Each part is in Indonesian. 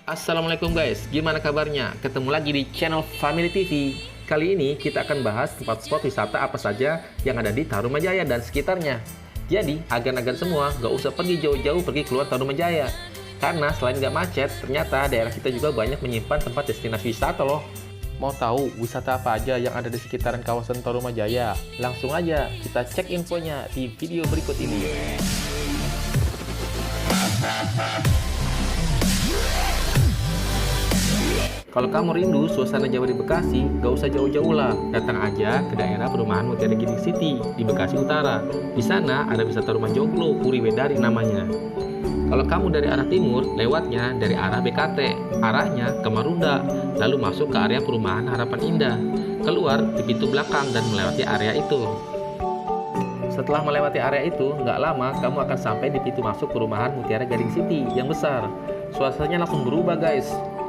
Assalamualaikum guys, gimana kabarnya? Ketemu lagi di channel Family TV. Kali ini kita akan bahas tempat spot wisata apa saja yang ada di Tarumajaya dan sekitarnya. Jadi, agan-agan semua gak usah pergi jauh-jauh pergi keluar Tarumajaya. Karena selain gak macet, ternyata daerah kita juga banyak menyimpan tempat destinasi wisata loh. Mau tahu wisata apa aja yang ada di sekitaran kawasan Tarumajaya? Langsung aja kita cek infonya di video berikut ini. Kalau kamu rindu suasana Jawa di Bekasi, gak usah jauh-jauh lah. Datang aja ke daerah perumahan Mutiara Ginding City di Bekasi Utara. Di sana ada wisata rumah joglo, Puri Wedari namanya. Kalau kamu dari arah timur, lewatnya dari arah BKT, arahnya ke Marunda, lalu masuk ke area perumahan Harapan Indah. Keluar di pintu belakang dan melewati area itu. Setelah melewati area itu, nggak lama kamu akan sampai di pintu masuk perumahan Mutiara Gading City yang besar. Suasananya langsung berubah guys.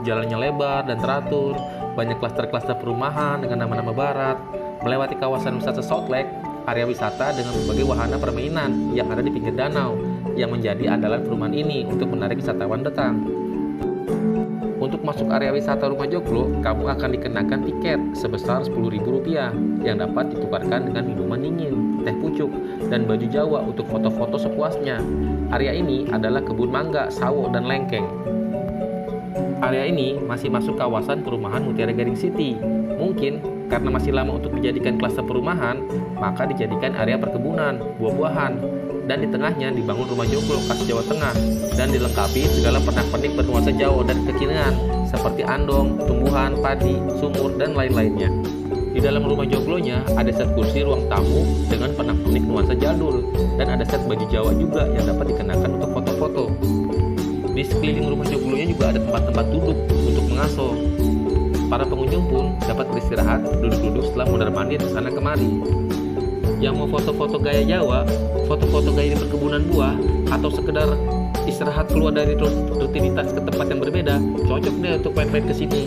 Jalannya lebar dan teratur, banyak klaster-klaster perumahan dengan nama-nama barat. Melewati kawasan wisata South Lake, area wisata dengan berbagai wahana permainan yang ada di pinggir danau, yang menjadi andalan perumahan ini untuk menarik wisatawan datang. Untuk masuk area wisata rumah joglo, kamu akan dikenakan tiket sebesar Rp10.000 yang dapat ditukarkan dengan minuman dingin, teh pucuk, dan baju Jawa untuk foto-foto sepuasnya. Area ini adalah kebun mangga, sawo, dan lengkeng. Area ini masih masuk kawasan perumahan Mutiara Gading City. Mungkin karena masih lama untuk dijadikan klaster perumahan, maka dijadikan area perkebunan, buah-buahan, dan di tengahnya dibangun rumah joglo khas Jawa Tengah dan dilengkapi segala pernak-pernik bernuansa Jawa dan kekinian seperti andong, tumbuhan, padi, sumur, dan lain-lainnya. Di dalam rumah joglonya ada set kursi ruang tamu dengan pernak-pernik nuansa jadul dan ada set baju Jawa juga yang dapat dikenakan untuk foto-foto. Di sekeliling rumah joglonya juga ada tempat-tempat duduk untuk mengasuh. Para pengunjung pun dapat beristirahat, duduk-duduk setelah mondar-mandir ke sana kemari. Yang mau foto-foto gaya Jawa, foto-foto gaya di perkebunan buah, atau sekedar istirahat keluar dari rutinitas ke tempat yang berbeda, cocok deh untuk main-main ke sini.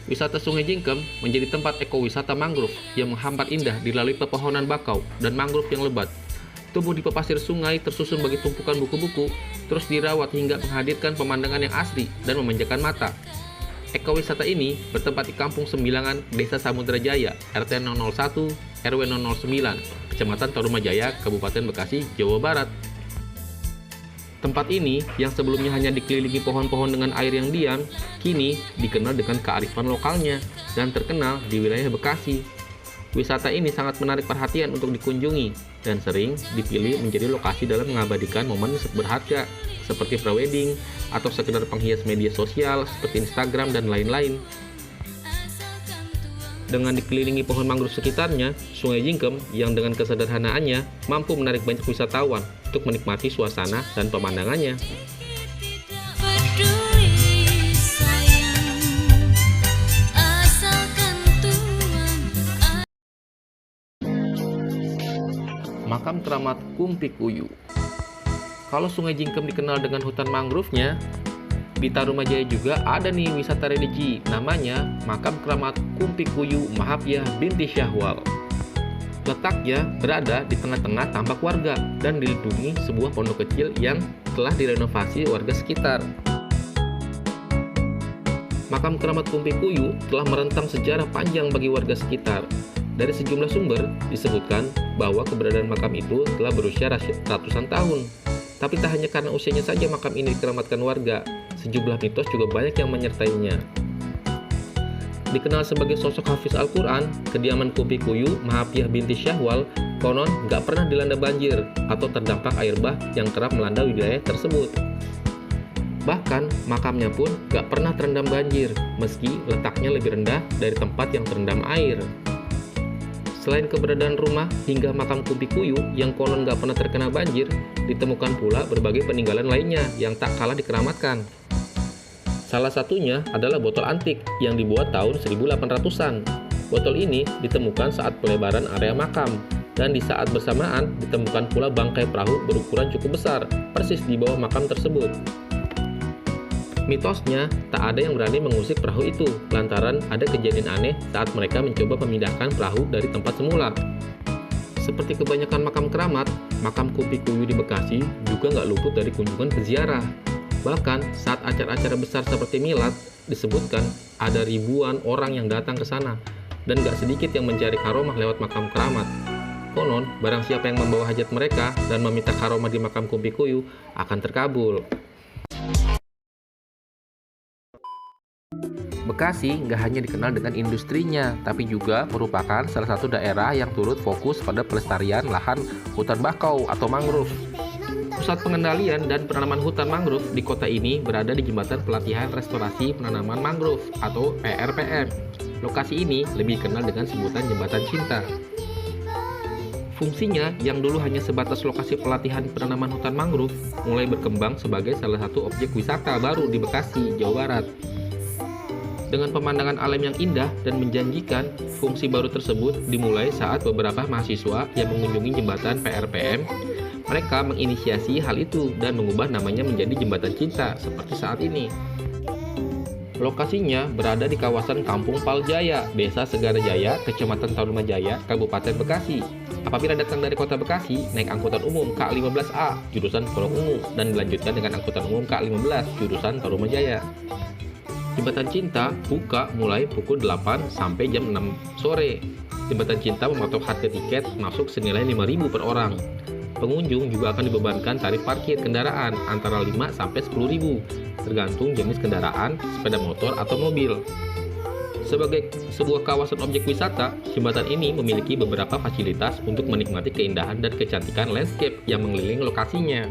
Wisata Sungai Jingkem menjadi tempat ekowisata mangrove yang menghambat indah dilalui pepohonan bakau dan mangrove yang lebat. Tumbuh di pesisir sungai tersusun bagi tumpukan buku-buku, terus dirawat hingga menghadirkan pemandangan yang asri dan memanjakan mata. Ekowisata ini bertempat di Kampung Sembilangan, Desa Samudra Jaya, RT 001, RW 009, Kecamatan Tarumajaya, Kabupaten Bekasi, Jawa Barat. Tempat ini, yang sebelumnya hanya dikelilingi pohon-pohon dengan air yang diam, kini dikenal dengan kearifan lokalnya dan terkenal di wilayah Bekasi. Wisata ini sangat menarik perhatian untuk dikunjungi dan sering dipilih menjadi lokasi dalam mengabadikan momen berharga seperti prewedding atau sekedar penghias media sosial seperti Instagram dan lain-lain. Dengan dikelilingi pohon mangrove sekitarnya, Sungai Jingkem yang dengan kesederhanaannya mampu menarik banyak wisatawan untuk menikmati suasana dan pemandangannya. Makam Keramat Kumpi Kuyu. Kalau Sungai Jingkem dikenal dengan hutan mangrove-nya, di Tarumajaya juga ada nih wisata religi, namanya Makam Keramat Kumpi Kuyu Mahapyah binti Syahwal. Letaknya berada di tengah-tengah tampak warga dan dilindungi sebuah pondok kecil yang telah direnovasi warga sekitar. Makam Keramat Kumpi Kuyu telah merentang sejarah panjang bagi warga sekitar. Dari sejumlah sumber disebutkan bahwa keberadaan makam itu telah berusia ratusan tahun. Tapi tak hanya karena usianya saja makam ini dikeramatkan warga, sejumlah mitos juga banyak yang menyertainya. Dikenal sebagai sosok hafiz Al-Quran, kediaman Kumpi Kuyu Mahapyah binti Syahwal konon gak pernah dilanda banjir atau terdampak air bah yang kerap melanda wilayah tersebut. Bahkan makamnya pun gak pernah terendam banjir, meski letaknya lebih rendah dari tempat yang terendam air. Selain keberadaan rumah hingga makam Kumpi Kuyu yang konon gak pernah terkena banjir, ditemukan pula berbagai peninggalan lainnya yang tak kalah dikeramatkan. Salah satunya adalah botol antik yang dibuat tahun 1800-an. Botol ini ditemukan saat pelebaran area makam, dan di saat bersamaan ditemukan pula bangkai perahu berukuran cukup besar, persis di bawah makam tersebut. Mitosnya, tak ada yang berani mengusik perahu itu, lantaran ada kejadian aneh saat mereka mencoba memindahkan perahu dari tempat semula. Seperti kebanyakan makam keramat, makam Kupi Kuyu di Bekasi juga nggak luput dari kunjungan peziarah. Bahkan saat acara-acara besar seperti milad, disebutkan ada ribuan orang yang datang ke sana, dan nggak sedikit yang mencari karomah lewat makam keramat. Konon, barang siapa yang membawa hajat mereka dan meminta karomah di makam Kupi Kuyu akan terkabul. Bekasi nggak hanya dikenal dengan industrinya, tapi juga merupakan salah satu daerah yang turut fokus pada pelestarian lahan hutan bakau atau mangrove. Pusat pengendalian dan penanaman hutan mangrove di kota ini berada di Jembatan Pelatihan Restorasi Penanaman Mangrove atau PRPM. Lokasi ini lebih dikenal dengan sebutan Jembatan Cinta. Fungsinya yang dulu hanya sebatas lokasi pelatihan penanaman hutan mangrove mulai berkembang sebagai salah satu objek wisata baru di Bekasi, Jawa Barat. Dengan pemandangan alam yang indah dan menjanjikan, fungsi baru tersebut dimulai saat beberapa mahasiswa yang mengunjungi jembatan PRPM. Mereka menginisiasi hal itu dan mengubah namanya menjadi Jembatan Cinta seperti saat ini. Lokasinya berada di kawasan Kampung Paljaya, Desa Segara Jaya, Kecamatan Tarumajaya, Kabupaten Bekasi. Apabila datang dari kota Bekasi, naik angkutan umum K15A, jurusan Porong Ungu, dan dilanjutkan dengan angkutan umum K15, jurusan Tarumajaya. Jembatan Cinta buka mulai pukul 8 sampai jam 6 sore. Jembatan Cinta mematok harga tiket masuk senilai 5.000 per orang. Pengunjung juga akan dibebankan tarif parkir kendaraan antara 5 sampai 10.000, tergantung jenis kendaraan, sepeda motor atau mobil. Sebagai sebuah kawasan objek wisata, jembatan ini memiliki beberapa fasilitas untuk menikmati keindahan dan kecantikan landscape yang mengelilingi lokasinya.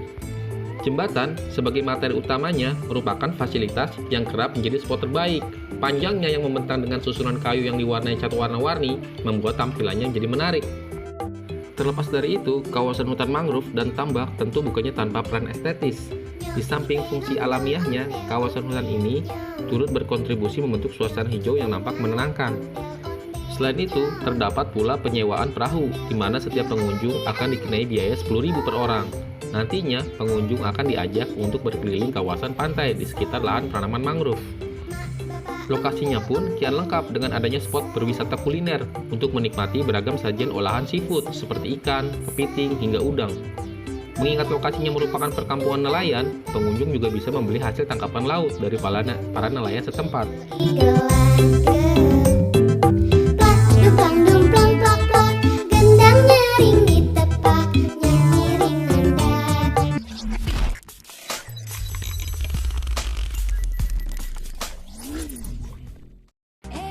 Jembatan sebagai materi utamanya merupakan fasilitas yang kerap menjadi spot terbaik. Panjangnya yang membentang dengan susunan kayu yang diwarnai cat warna-warni membuat tampilannya menjadi menarik. Terlepas dari itu, kawasan hutan mangrove dan tambak tentu bukannya tanpa peran estetis. Di samping fungsi alamiahnya, kawasan hutan ini turut berkontribusi membentuk suasana hijau yang nampak menenangkan. Selain itu, terdapat pula penyewaan perahu, di mana setiap pengunjung akan dikenai biaya 10.000 per orang. Nantinya, pengunjung akan diajak untuk berkeliling kawasan pantai di sekitar lahan penanaman mangrove. Lokasinya pun kian lengkap dengan adanya spot berwisata kuliner untuk menikmati beragam sajian olahan seafood seperti ikan, kepiting, hingga udang. Mengingat lokasinya merupakan perkampungan nelayan, pengunjung juga bisa membeli hasil tangkapan laut dari para nelayan setempat.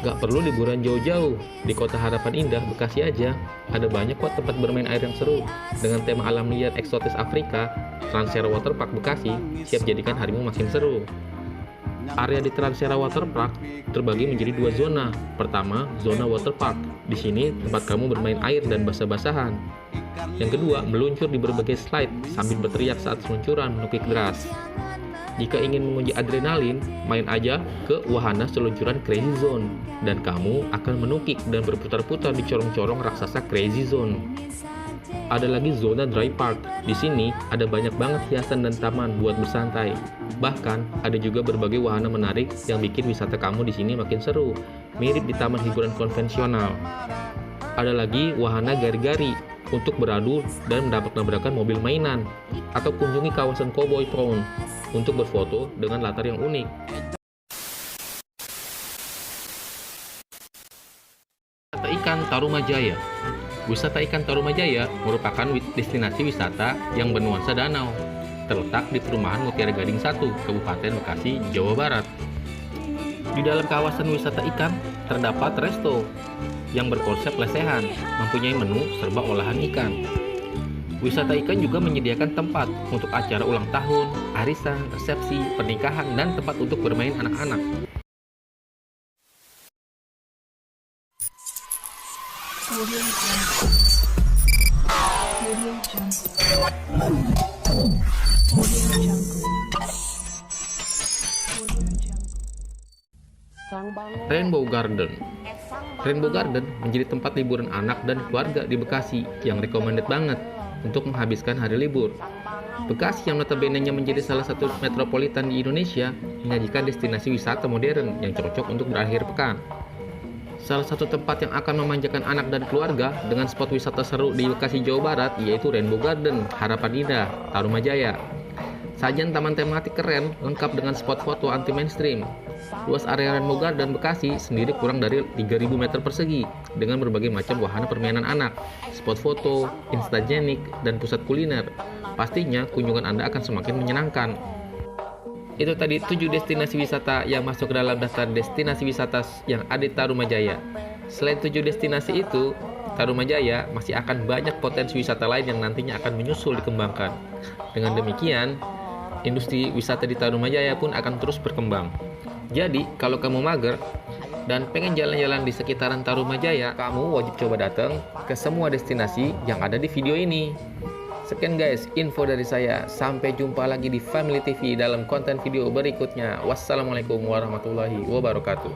Gak perlu liburan jauh-jauh, di Kota Harapan Indah, Bekasi aja, ada banyak kok tempat bermain air yang seru. Dengan tema alam liar eksotis Afrika, Transera Waterpark Bekasi siap jadikan harimu makin seru. Area di Transera Waterpark terbagi menjadi dua zona. Pertama, zona waterpark. Di sini tempat kamu bermain air dan basah-basahan. Yang kedua, meluncur di berbagai slide sambil berteriak saat seluncuran menukik deras. Jika ingin menguji adrenalin, main aja ke wahana seluncuran Crazy Zone, dan kamu akan menukik dan berputar-putar di corong-corong raksasa Crazy Zone. Ada lagi zona Dry Park. Di sini ada banyak banget hiasan dan taman buat bersantai. Bahkan ada juga berbagai wahana menarik yang bikin wisata kamu di sini makin seru, mirip di taman hiburan konvensional. Ada lagi wahana gari-gari untuk beradu dan menabrak-nabrakan mobil mainan, atau kunjungi kawasan Cowboy Town untuk berfoto dengan latar yang unik. Wisata ikan Tarumajaya. Wisata ikan Tarumajaya merupakan destinasi wisata yang bernuansa danau, terletak di Perumahan Mutiara Gading 1, Kabupaten Bekasi, Jawa Barat. Di dalam kawasan wisata ikan terdapat resto yang berkonsep lesehan, mempunyai menu serba olahan ikan. Wisata ikan juga menyediakan tempat untuk acara ulang tahun, arisan, resepsi, pernikahan, dan tempat untuk bermain anak-anak. Rainbow Garden. Rainbow Garden menjadi tempat liburan anak dan keluarga di Bekasi yang recommended banget untuk menghabiskan hari libur. Bekasi yang notabene-nya menjadi salah satu metropolitan di Indonesia menyajikan destinasi wisata modern yang cocok untuk berakhir pekan. Salah satu tempat yang akan memanjakan anak dan keluarga dengan spot wisata seru di Bekasi, Jawa Barat yaitu Rainbow Garden, Harapan Indah, Tarumajaya. Sajian taman tematik keren lengkap dengan spot foto anti mainstream. Luas area Rainbow Garden Bekasi sendiri kurang dari 3.000 meter persegi dengan berbagai macam wahana permainan anak, spot foto, instagenik, dan pusat kuliner. Pastinya kunjungan Anda akan semakin menyenangkan. Itu tadi 7 destinasi wisata yang masuk ke dalam daftar destinasi wisata yang ada di Tarumajaya. Selain 7 destinasi itu, Tarumajaya masih akan banyak potensi wisata lain yang nantinya akan menyusul dikembangkan. Dengan demikian, industri wisata di Tarumajaya pun akan terus berkembang. Jadi, kalau kamu mager dan pengen jalan-jalan di sekitaran Tarumajaya, kamu wajib coba datang ke semua destinasi yang ada di video ini. Sekian guys, info dari saya. Sampai jumpa lagi di Family TV dalam konten video berikutnya. Wassalamualaikum warahmatullahi wabarakatuh.